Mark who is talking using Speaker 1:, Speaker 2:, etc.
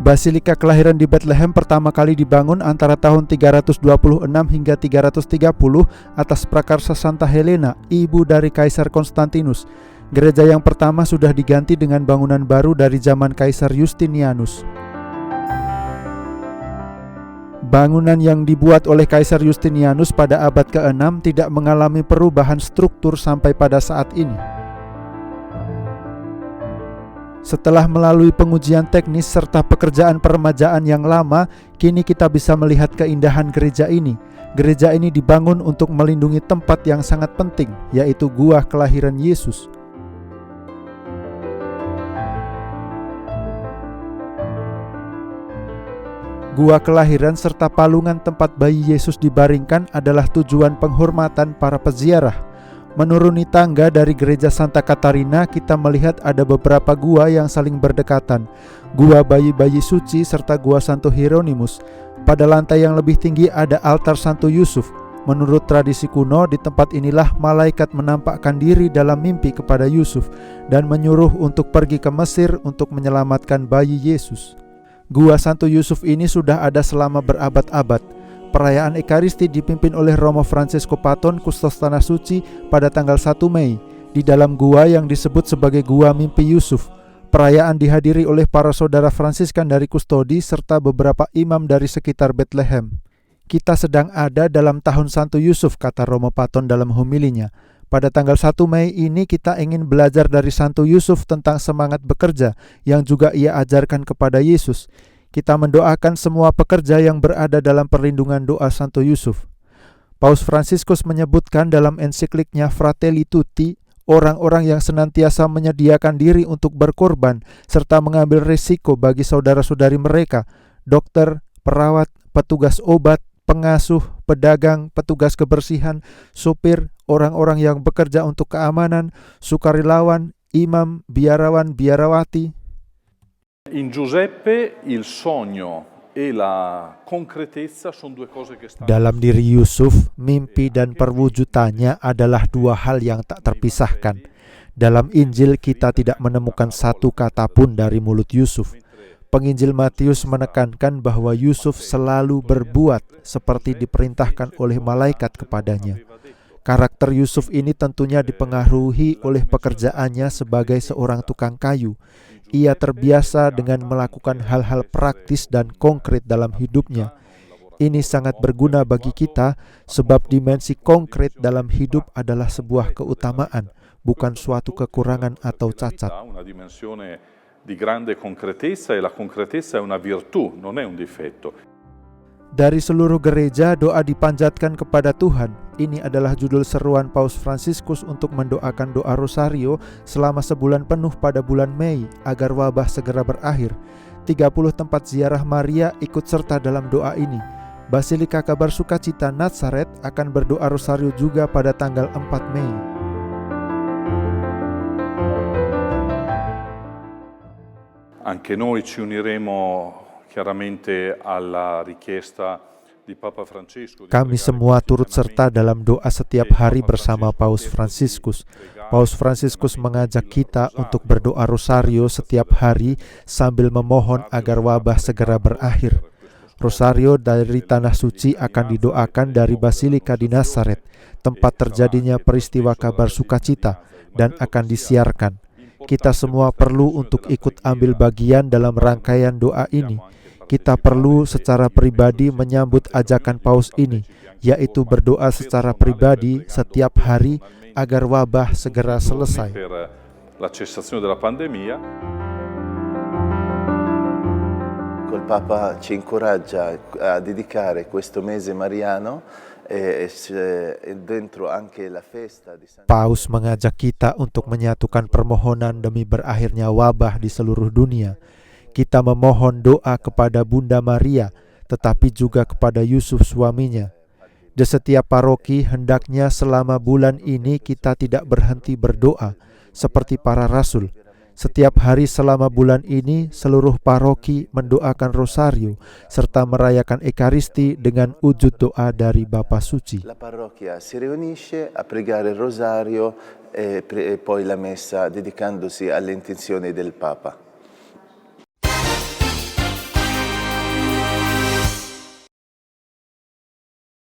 Speaker 1: Basilika Kelahiran di Bethlehem pertama kali dibangun antara tahun 326 hingga 330 atas prakarsa Santa Helena, ibu dari Kaisar Konstantinus. Gereja yang pertama sudah diganti dengan bangunan baru dari zaman Kaisar Justinianus. Bangunan yang dibuat oleh Kaisar Justinianus pada abad ke-6 tidak mengalami perubahan struktur sampai pada saat ini. Setelah melalui pengujian teknis serta pekerjaan peremajaan yang lama, kini kita bisa melihat keindahan gereja ini. Gereja ini dibangun untuk melindungi tempat yang sangat penting, yaitu Gua Kelahiran Yesus. Gua Kelahiran serta palungan tempat bayi Yesus dibaringkan adalah tujuan penghormatan para peziarah. Menuruni tangga dari gereja Santa Katarina, kita melihat ada beberapa gua yang saling berdekatan. Gua bayi-bayi suci serta gua Santo Hieronymus. Pada lantai yang lebih tinggi ada altar Santo Yusuf. Menurut tradisi kuno, di tempat inilah malaikat menampakkan diri dalam mimpi kepada Yusuf dan menyuruh untuk pergi ke Mesir untuk menyelamatkan bayi Yesus. Gua Santo Yusuf ini sudah ada selama berabad-abad. Perayaan Ekaristi dipimpin oleh Romo Francesco Paton, kustos Tanah Suci pada tanggal 1 Mei di dalam gua yang disebut sebagai Gua Mimpi Yusuf. Perayaan dihadiri oleh para saudara Fransiskan dari Kustodi serta beberapa imam dari sekitar Bethlehem. Kita sedang ada dalam tahun Santo Yusuf, kata Romo Paton dalam homilinya. Pada tanggal 1 Mei ini kita ingin belajar dari Santo Yusuf tentang semangat bekerja yang juga ia ajarkan kepada Yesus. Kita mendoakan semua pekerja yang berada dalam perlindungan doa Santo Yusuf. Paus Fransiskus menyebutkan dalam ensikliknya Fratelli Tutti, orang-orang yang senantiasa menyediakan diri untuk berkorban serta mengambil risiko bagi saudara-saudari mereka, dokter, perawat, petugas obat, pengasuh, pedagang, petugas kebersihan, supir, orang-orang yang bekerja untuk keamanan, sukarelawan, imam, biarawan, biarawati.
Speaker 2: In Giuseppe il sogno e la concretezza sono due cose che stanno.
Speaker 1: Dalam diri Yusuf, mimpi dan perwujudannya adalah dua hal yang tak terpisahkan. Dalam Injil kita tidak menemukan satu kata pun dari mulut Yusuf. Penginjil Matius menekankan bahwa Yusuf selalu berbuat seperti diperintahkan oleh malaikat kepadanya. Karakter Yusuf ini tentunya dipengaruhi oleh pekerjaannya sebagai seorang tukang kayu. Ia terbiasa dengan melakukan hal-hal praktis dan konkret dalam hidupnya. Ini sangat berguna bagi kita sebab dimensi konkret dalam hidup adalah sebuah keutamaan, bukan suatu kekurangan atau cacat.
Speaker 2: Di grande concretezza e la concretezza è una virtù, non è un difetto.
Speaker 1: Dari seluruh gereja doa dipanjatkan kepada Tuhan. Ini adalah judul seruan Paus Fransiskus untuk mendoakan doa Rosario selama sebulan penuh pada bulan Mei agar wabah segera berakhir. 30 tempat ziarah Maria ikut serta dalam doa ini. Basilika Kabar Sukacita Nazaret akan berdoa Rosario juga pada tanggal 4 Mei.
Speaker 2: Anche noi ci uniremo chiaramente alla richiesta di Papa Francesco.
Speaker 1: Kami semua turut serta dalam doa setiap hari bersama Paus Fransiskus. Paus Fransiskus mengajak kita untuk berdoa Rosario setiap hari sambil memohon agar wabah segera berakhir. Rosario dari Tanah Suci akan didoakan dari Basilika di Nazaret, tempat terjadinya peristiwa Kabar Sukacita, dan akan disiarkan. Kita semua perlu untuk ikut ambil bagian dalam rangkaian doa ini. Kita perlu secara pribadi menyambut ajakan Paus ini, yaitu berdoa secara pribadi setiap hari agar wabah segera selesai.
Speaker 3: Il Papa ci incoraggia a dedicare questo mese mariano.
Speaker 1: Paus mengajak kita untuk menyatukan permohonan demi berakhirnya wabah di seluruh dunia. Kita memohon doa kepada Bunda Maria, tetapi juga kepada Yusuf suaminya. Di setiap paroki hendaknya selama bulan ini kita tidak berhenti berdoa, seperti para rasul. Setiap hari selama bulan ini, seluruh paroki mendoakan Rosario serta merayakan Ekaristi dengan wujud doa dari Bapa Suci.
Speaker 3: La parrocchia si riunisce a pregare il Rosario e poi la messa dedicandosi alle intenzioni del Papa.